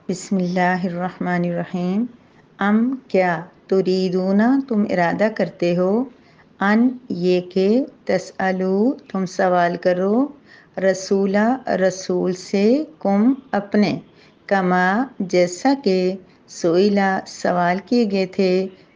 بسم اللہ الرحمن الرحیم۔ کیا تریدون تم ارادہ کرتے ہو، ان یہ کہ تسألو تم سوال کرو، رسول سے کم اپنے، کما جیسا کہ سئیلا سوال کیے گئے تھے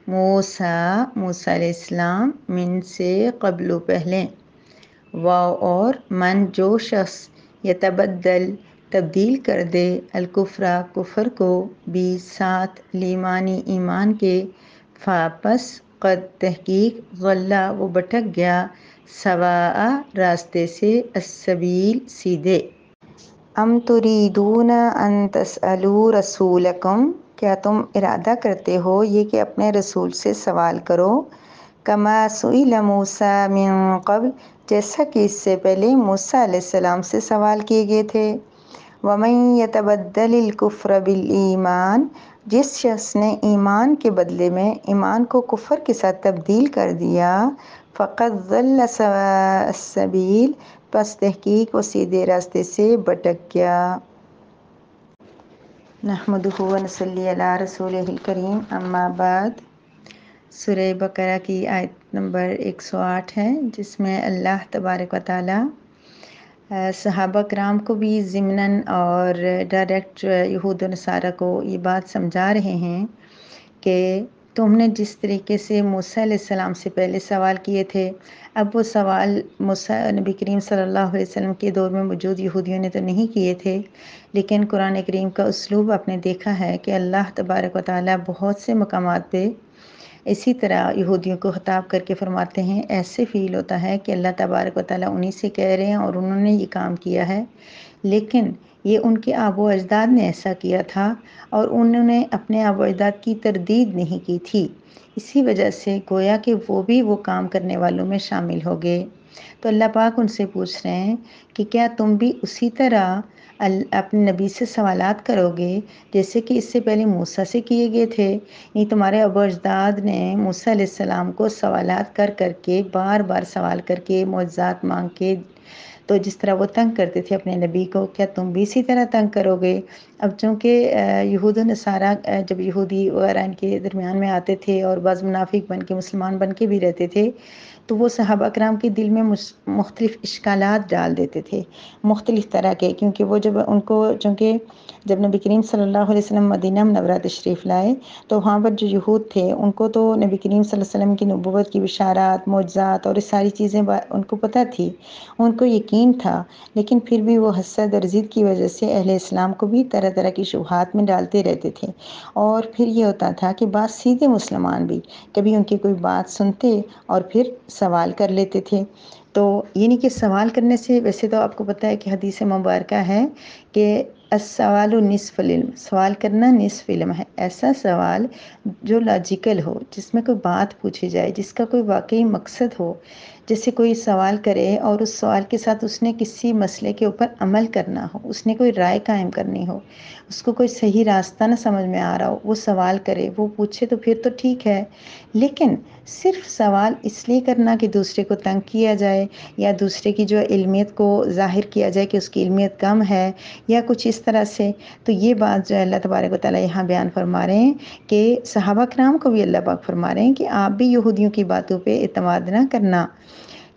موسیٰ علیہ السلام من سے قبل پہلے، اور من جو شخص یتبدل تبدیل کر دے الکفرا کفر کو بھی ساتھ لیمانی ایمان کے، فاپس قد تحقیق غلہ وہ بھٹک گیا، سواء راستے سے، السبیل سیدھے۔ ام تریدون ان تسألوا رسولکم، کیا تم ارادہ کرتے ہو یہ کہ اپنے رسول سے سوال کرو، کما سئل موسیٰ من قبل، جیسا کہ اس سے پہلے موسیٰ علیہ السلام سے سوال کیے گئے تھے، ومن یتبدل الکفر بالایمان، جس شخص نے ایمان کے بدلے میں ایمان کو کفر کے ساتھ تبدیل کر دیا، فقد ضل سواء السبیل، پس تحقیق وہ سیدھے راستے سے بھٹک گیا۔ نحمدہ و نصلی علی رسولہ الکریم، اما بعد۔ سورہ بقرہ کی آیت نمبر 108 ہے، جس میں اللہ تبارک و تعالی صحابہ کرام کو بھی ضمناً اور ڈائریکٹ یہود و نصارہ کو یہ بات سمجھا رہے ہیں کہ تم نے جس طریقے سے موسیٰ علیہ السلام سے پہلے سوال کیے تھے، اب وہ سوال نبی کریم صلی اللہ علیہ وسلم کے دور میں موجود یہودیوں نے تو نہیں کیے تھے، لیکن قرآن کریم کا اسلوب آپ نے دیکھا ہے کہ اللہ تبارک و تعالیٰ بہت سے مقامات پہ اسی طرح یہودیوں کو خطاب کر کے فرماتے ہیں، ایسے فیل ہوتا ہے کہ اللہ تبارک و تعالیٰ انہی سے کہہ رہے ہیں اور انہوں نے یہ کام کیا ہے، لیکن یہ ان کے آب و اجداد نے ایسا کیا تھا اور انہوں نے اپنے آب و اجداد کی تردید نہیں کی تھی، اسی وجہ سے گویا کہ وہ بھی وہ کام کرنے والوں میں شامل ہو گئے۔ تو اللہ پاک ان سے پوچھ رہے ہیں کہ کیا تم بھی اسی طرح اپنے نبی سے سوالات کرو گے جیسے کہ اس سے پہلے موسیٰ سے کیے گئے تھے؟ نہیں، تمہارے آبا و اجداد نے موسیٰ علیہ السلام کو سوالات کر کر کے، بار بار سوال کر کے، معجزات مانگ کے، تو جس طرح وہ تنگ کرتے تھے اپنے نبی کو، کیا تم بھی اسی طرح تنگ کرو گے؟ اب چونکہ یہود و نصارہ جب یہودی وغیرہ ان کے درمیان میں آتے تھے اور بعض منافق بن کے مسلمان بن کے بھی رہتے تھے، تو وہ صحابہ کرام کے دل میں مختلف اشکالات ڈال دیتے تھے، مختلف طرح کے، کیونکہ وہ جب ان کو چونکہ جب نبی کریم صلی اللہ علیہ وسلم مدینہ منورہ تشریف لائے تو وہاں پر جو یہود تھے ان کو تو نبی کریم صلی اللہ علیہ وسلم کی نبوت کی بشارات، معجزات اور یہ ساری چیزیں ان کو پتہ تھی، ان کو یقین تھا، لیکن پھر بھی وہ حسد اور ضد کی وجہ سے اہل اسلام کو بھی طرح طرح کی شبہات میں ڈالتے رہتے تھے، اور پھر یہ ہوتا تھا کہ بعض سیدھے مسلمان بھی کبھی ان کی کوئی بات سنتے اور پھر سوال کر لیتے تھے۔ تو یہ نہیں کہ سوال کرنے سے، ویسے تو آپ کو پتہ ہے کہ حدیث مبارکہ ہے کہ السوال نصف العلم، سوال کرنا نصف علم ہے، ایسا سوال جو لاجیکل ہو، جس میں کوئی بات پوچھی جائے، جس کا کوئی واقعی مقصد ہو، جیسے کوئی سوال کرے اور اس سوال کے ساتھ اس نے کسی مسئلے کے اوپر عمل کرنا ہو، اس نے کوئی رائے قائم کرنی ہو، اس کو کوئی صحیح راستہ نہ سمجھ میں آ رہا ہو، وہ سوال کرے، وہ پوچھے، تو پھر تو ٹھیک ہے، لیکن صرف سوال اس لیے کرنا کہ دوسرے کو تنگ کیا جائے یا دوسرے کی جو علمیت کو ظاہر کیا جائے کہ اس کی علمیت کم ہے یا کچھ اس طرح سے، تو یہ بات جو اللہ تبارک و تعالیٰ یہاں بیان فرما رہے ہیں کہ صحابہ کرام کو بھی اللہ پاک فرما رہے ہیں کہ آپ بھی یہودیوں کی باتوں پہ اعتماد نہ کرنا۔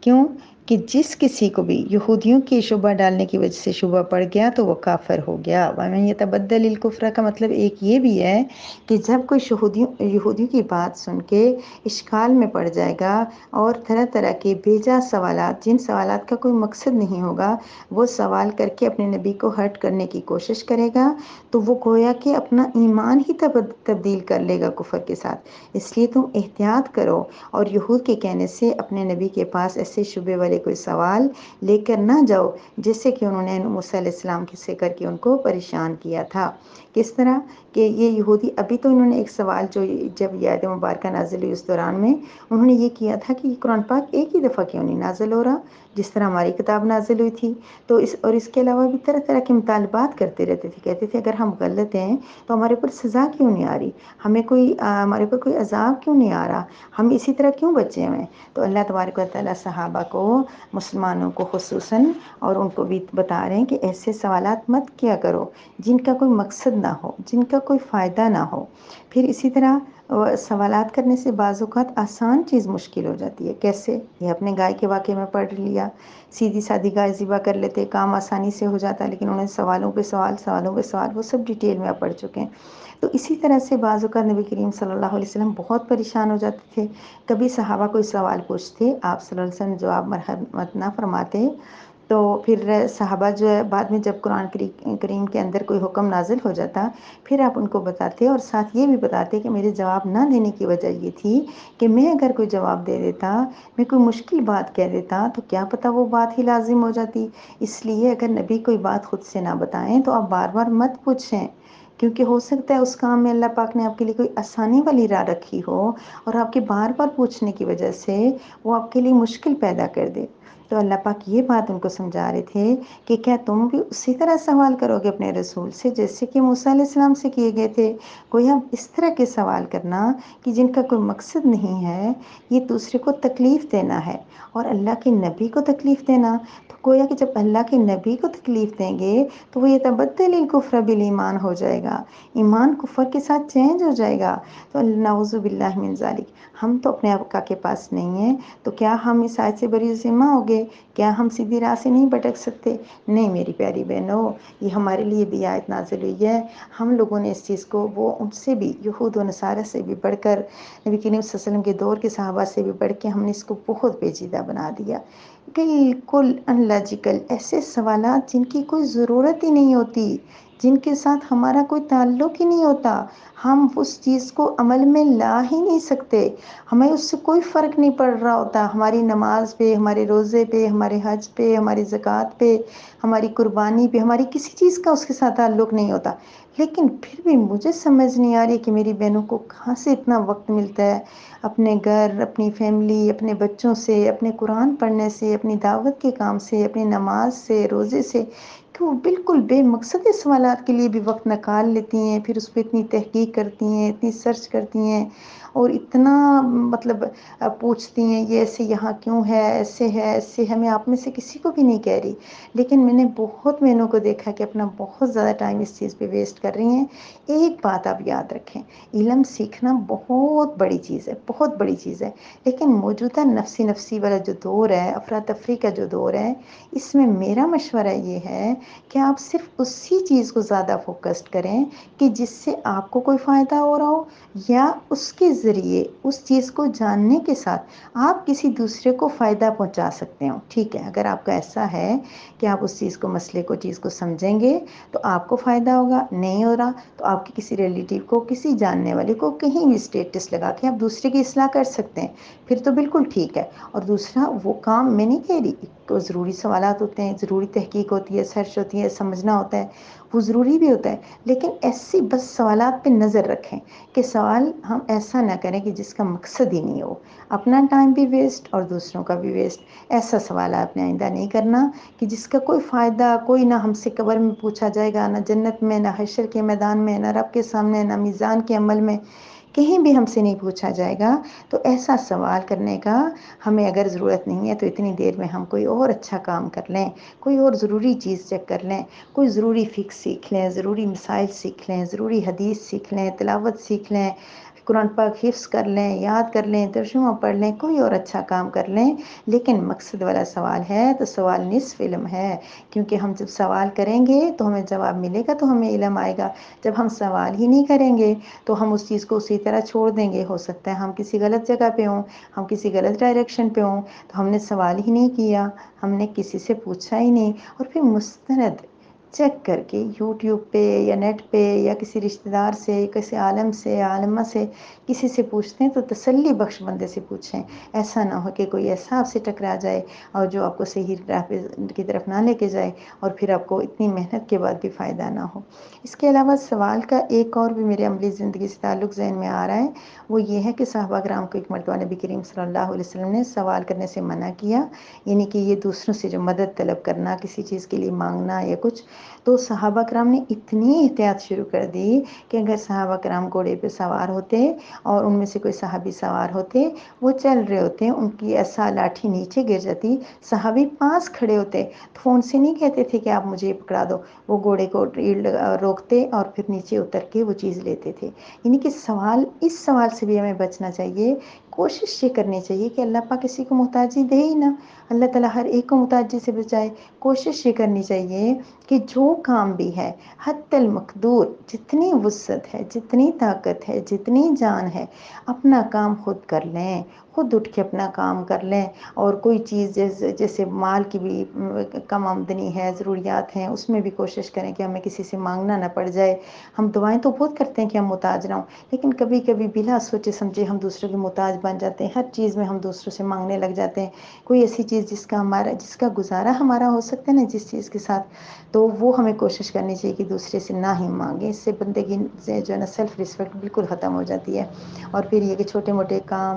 کیوں کہ جس کسی کو بھی یہودیوں کی شبہ ڈالنے کی وجہ سے شبہ پڑ گیا تو وہ کافر ہو گیا۔ وَمَن يَتَبَدَّلِ الْكُفْرَ کا مطلب ایک یہ بھی ہے کہ جب کوئی یہودیوں کی بات سن کے اشکال میں پڑ جائے گا اور طرح طرح کے بیجا سوالات، جن سوالات کا کوئی مقصد نہیں ہوگا، وہ سوال کر کے اپنے نبی کو ہرٹ کرنے کی کوشش کرے گا، تو وہ گویا کہ اپنا ایمان ہی تبدیل کر لے گا کفر کے ساتھ۔ اس لیے تم احتیاط کرو اور یہود کے کہنے سے اپنے نبی کے پاس ایسے شبے والے کوئی سوال لے کر نہ جاؤ جیسے کہ انہوں نے موسیٰ علیہ السلام سے کر کے ان کو پریشان کیا تھا۔ کس طرح کہ یہ یہودی، ابھی تو انہوں نے ایک سوال جو جب یہ آیت مبارکہ نازل ہوئی اس دوران میں انہوں نے یہ کیا تھا کہ یہ قرآن پاک ایک ہی دفعہ کیوں نہیں نازل ہو رہا جس طرح ہماری کتاب نازل ہوئی تھی، تو اس کے علاوہ بھی طرح طرح کے مطالبات کرتے رہتے تھے، کہتے تھے اگر ہم غلط ہیں تو ہمارے اوپر سزا کیوں نہیں آ رہی، ہمارے اوپر کوئی عذاب کیوں نہیں آ رہا، ہم اسی طرح کیوں بچے ہوئے ہیں؟ تو اللہ تبارک و تعالیٰ صحابہ کو مسلمانوں کو خصوصاً، اور ان کو بھی بتا رہے ہیں کہ ایسے سوالات مت کیا کرو جن کا کوئی مقصد نہ ہو، جن کا کوئی فائدہ نہ ہو۔ پھر اسی طرح سوالات کرنے سے بعض اوقات آسان چیز مشکل ہو جاتی ہے۔ کیسے؟ یہ اپنے گائے کے واقعے میں پڑھ لیا، سیدھی سادی گائے ذبح کر لیتے، کام آسانی سے ہو جاتا، لیکن انہیں سوالوں پہ سوال، سوالوں پہ سوال، وہ سب ڈیٹیل میں آپ پڑھ چکے ہیں۔ تو اسی طرح سے بعض اوقات نبی کریم صلی اللہ علیہ وسلم بہت پریشان ہو جاتے تھے۔ کبھی صحابہ کوئی سوال پوچھتے، آپ صلی اللہ علیہ وسلم جواب مرحمت نہ فرماتے، تو پھر صحابہ جو ہے بعد میں جب قرآن کریم کے اندر کوئی حکم نازل ہو جاتا، پھر آپ ان کو بتاتے اور ساتھ یہ بھی بتاتے کہ میرے جواب نہ دینے کی وجہ یہ تھی کہ میں اگر کوئی جواب دے دیتا، میں کوئی مشکل بات کہہ دیتا، تو کیا پتہ وہ بات ہی لازم ہو جاتی۔ اس لیے اگر نبی کوئی بات خود سے نہ بتائیں تو آپ بار بار مت پوچھیں، کیونکہ ہو سکتا ہے اس کام میں اللہ پاک نے آپ کے لیے کوئی آسانی والی راہ رکھی ہو، اور آپ کے بار بار پوچھنے کی وجہ سے وہ آپ کے لیے مشکل پیدا کر دے۔ تو اللہ پاک یہ بات ان کو سمجھا رہے تھے کہ کیا تم بھی اسی طرح سوال کرو گے اپنے رسول سے جیسے کہ موسیٰ علیہ السلام سے کیے گئے تھے؟ گویا اس طرح کے سوال کرنا کہ جن کا کوئی مقصد نہیں ہے، یہ دوسرے کو تکلیف دینا ہے، اور اللہ کے نبی کو تکلیف دینا۔ تو گویا کہ جب اللہ کے نبی کو تکلیف دیں گے تو وہ یتبدل الکفر بالایمان ہو جائے گا، ایمان کفر کے ساتھ چینج ہو جائے گا۔ تو نعوذ باللہ من ذالک، ہم تو اپنے آقا کے پاس نہیں ہیں، تو کیا ہم اس آیت سے بری ذمہ ہو گئے؟ کیا ہم سیدھی راہ سے نہیں بھٹک سکتے؟ نہیں میری پیاری بہنوں، یہ ہمارے لیے بھی آیت نازل ہوئی ہے۔ ہم لوگوں نے اس چیز کو، وہ ان سے بھی، یہود و نصارہ سے بھی بڑھ کر، نبی کریم صلی اللہ علیہ وسلم کے دور کے صحابہ سے بھی بڑھ کے، ہم نے اس کو بہت پیچیدہ بنا دیا، بالکل ان لاجیکل، ایسے سوالات جن کی کوئی ضرورت ہی نہیں ہوتی، جن کے ساتھ ہمارا کوئی تعلق ہی نہیں ہوتا، ہم اس چیز کو عمل میں لا ہی نہیں سکتے، ہمیں اس سے کوئی فرق نہیں پڑ رہا ہوتا، ہماری نماز پہ، ہمارے روزے پہ، ہمارے حج پہ، ہماری زکوٰۃ پہ، ہماری قربانی پہ، ہماری کسی چیز کا اس کے ساتھ تعلق نہیں ہوتا، لیکن پھر بھی مجھے سمجھ نہیں آ رہی کہ میری بہنوں کو کہاں سے اتنا وقت ملتا ہے اپنے گھر، اپنی فیملی، اپنے بچوں سے، اپنے قرآن پڑھنے سے، اپنی دعوت کے کام سے، اپنی نماز سے، روزے سے، کہ وہ بالکل بے مقصد سوالات کے لیے بھی وقت نکال لیتی ہیں، پھر اس پہ اتنی تحقیق کرتی ہیں، اتنی سرچ کرتی ہیں، اور اتنا مطلب پوچھتی ہیں یہ ایسے یہاں کیوں ہے، ایسے ہے، ایسے ہے۔ میں آپ میں سے کسی کو بھی نہیں کہہ رہی، لیکن میں نے بہت بہنوں کو دیکھا کہ اپنا بہت زیادہ ٹائم اس چیز پہ ویسٹ کر رہی ہیں۔ ایک بات آپ یاد رکھیں، علم سیکھنا بہت بڑی چیز ہے، بہت بڑی چیز ہے، لیکن موجودہ نفسی والا جو دور ہے، افراتفری کا جو دور ہے، اس میں میرا مشورہ یہ ہے کہ آپ صرف اسی چیز کو زیادہ فوکسڈ کریں کہ جس سے آپ کو کوئی فائدہ ہو رہا ہو، یا اس کے ذریعے اس چیز کو جاننے کے ساتھ آپ کسی دوسرے کو فائدہ پہنچا سکتے ہو۔ ٹھیک ہے، اگر آپ کا ایسا ہے کہ آپ اس چیز کو، مسئلے کو، چیز کو سمجھیں گے تو آپ کو فائدہ ہوگا، نہیں ہو رہا تو آپ کی کسی ریلیٹیو کو، کسی جاننے والے کو کہیں بھی اسٹیٹس لگا کے آپ دوسرے کی اصلاح کر سکتے ہیں، پھر تو بالکل ٹھیک ہے۔ اور دوسرا وہ کام میں نہیں کہہ رہی کو ضروری سوالات ہوتے ہیں، ضروری تحقیق ہوتی ہے، سرچ ہوتی ہے، سمجھنا ہوتا ہے، وہ ضروری بھی ہوتا ہے، لیکن ایسی بس سوالات پہ نظر رکھیں کہ سوال ہم ایسا نہ کریں کہ جس کا مقصد ہی نہیں ہو، اپنا ٹائم بھی ویسٹ اور دوسروں کا بھی ویسٹ۔ ایسا سوال آپ نے آئندہ نہیں کرنا کہ جس کا کوئی فائدہ، کوئی نہ ہم سے قبر میں پوچھا جائے گا، نہ جنت میں، نہ حشر کے میدان میں، نہ رب کے سامنے، نہ میزان کے عمل میں، کہیں بھی ہم سے نہیں پوچھا جائے گا۔ تو ایسا سوال کرنے کا ہمیں اگر ضرورت نہیں ہے تو اتنی دیر میں ہم کوئی اور اچھا کام کر لیں، کوئی اور ضروری چیز چیک کر لیں، کوئی ضروری فقہ سیکھ لیں، ضروری مسائل سیکھ لیں، ضروری حدیث سیکھ لیں، تلاوت سیکھ لیں، قرآن پاک حفظ کر لیں، یاد کر لیں، ترجمہ پڑھ لیں، کوئی اور اچھا کام کر لیں، لیکن مقصد والا سوال ہے تو سوال نصف علم ہے، کیونکہ ہم جب سوال کریں گے تو ہمیں جواب ملے گا تو ہمیں علم آئے گا۔ جب ہم سوال ہی نہیں کریں گے تو ہم اس چیز کو اسی طرح چھوڑ دیں گے، ہو سکتا ہے ہم کسی غلط جگہ پہ ہوں، ہم کسی غلط ڈائریکشن پہ ہوں، تو ہم نے سوال ہی نہیں کیا، ہم نے کسی سے پوچھا ہی نہیں، اور پھر مستند چیک کر کے یوٹیوب پہ یا نیٹ پہ یا کسی رشتہ دار سے، کسی عالم سے، عالمہ سے، کسی سے پوچھتے ہیں تو تسلی بخش بندے سے پوچھیں، ایسا نہ ہو کہ کوئی ایسا آپ سے ٹکرا جائے اور جو آپ کو صحیح راہ کی طرف نہ لے کے جائے، اور پھر آپ کو اتنی محنت کے بعد بھی فائدہ نہ ہو۔ اس کے علاوہ سوال کا ایک اور بھی میرے عملی زندگی سے تعلق ذہن میں آ رہا ہے، وہ یہ ہے کہ صحابہ کرام کو ایک مرتبہ نبی کریم صلی اللہ علیہ وسلم نے سوال کرنے سے منع کیا، یعنی کہ یہ دوسروں سے جو مدد طلب کرنا، کسی چیز کے لیے مانگنا یا کچھ، تو صحابہ کرام نے اتنی احتیاط شروع کر دی کہ اگر صحابہ کرام گھوڑے پہ سوار ہوتے اور ان میں سے کوئی صحابی سوار ہوتے، وہ چل رہے ہوتے، ان کی عصا لاٹھی نیچے گر جاتی، صحابی پاس کھڑے ہوتے تو وہ ان سے نہیں کہتے تھے کہ آپ مجھے یہ پکڑا دو، وہ گھوڑے کو روکتے اور پھر نیچے اتر کے وہ چیز لیتے تھے۔ یعنی کہ اس سوال سے بھی ہمیں بچنا چاہیے، کوشش یہ کرنی چاہیے کہ اللہ پاک کسی کو محتاجی دے ہی نہ، اللہ تعالیٰ ہر ایک کو محتاجی سے بچائے۔ کوشش یہ کرنی چاہیے کہ جو کام بھی ہے حتی المقدور، جتنی وسعت ہے، جتنی طاقت ہے، جتنی جان ہے، اپنا کام خود کر لیں، خود اٹھ کے اپنا کام کر لیں۔ اور کوئی چیز جیسے مال کی بھی کم آمدنی ہے، ضروریات ہیں، اس میں بھی کوشش کریں کہ ہمیں کسی سے مانگنا نہ پڑ جائے۔ ہم دعائیں تو بہت کرتے ہیں کہ ہم محتاج نہ ہوں، لیکن کبھی کبھی بلا سوچے سمجھے ہم دوسروں کے محتاج بن جاتے ہیں، ہر چیز میں ہم دوسروں سے مانگنے لگ جاتے ہیں۔ کوئی ایسی چیز جس کا گزارا ہمارا ہو سکتا ہے نا، جس چیز کے ساتھ، تو وہ ہمیں کوشش کرنی چاہیے کہ دوسرے سے نہ ہی مانگیں۔ اس سے بندے کی جو ہے نا سیلف رسپیکٹ بالکل ختم ہو جاتی ہے۔ اور پھر یہ کہ چھوٹے موٹے کام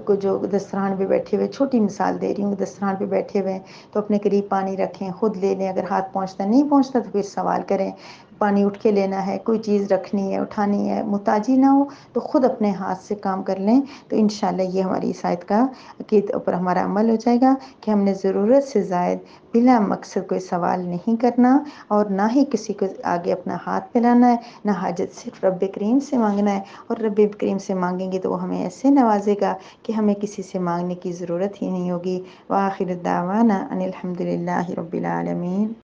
کو جو دسترخوان پہ بیٹھے ہوئے، چھوٹی مثال دے رہی ہوں، دسترخوان پہ بیٹھے ہوئے ہیں تو اپنے قریب پانی رکھیں، خود لے لیں، اگر ہاتھ پہنچتا نہیں پہنچتا تو پھر سوال کریں، پانی اٹھ کے لینا ہے، کوئی چیز رکھنی ہے، اٹھانی ہے، محتاجی نہ ہو تو خود اپنے ہاتھ سے کام کر لیں۔ تو انشاءاللہ یہ ہماری اس آیت کا کے اوپر ہمارا عمل ہو جائے گا کہ ہم نے ضرورت سے زائد بلا مقصد کوئی سوال نہیں کرنا، اور نہ ہی کسی کو آگے اپنا ہاتھ پھیلانا ہے، نہ حاجت صرف رب کریم سے مانگنا ہے۔ اور رب کریم سے مانگیں گے تو وہ ہمیں ایسے نوازے گا کہ ہمیں کسی سے مانگنے کی ضرورت ہی نہیں ہوگی۔ وآخر الدعوانا ان الحمد للہ رب العالمین۔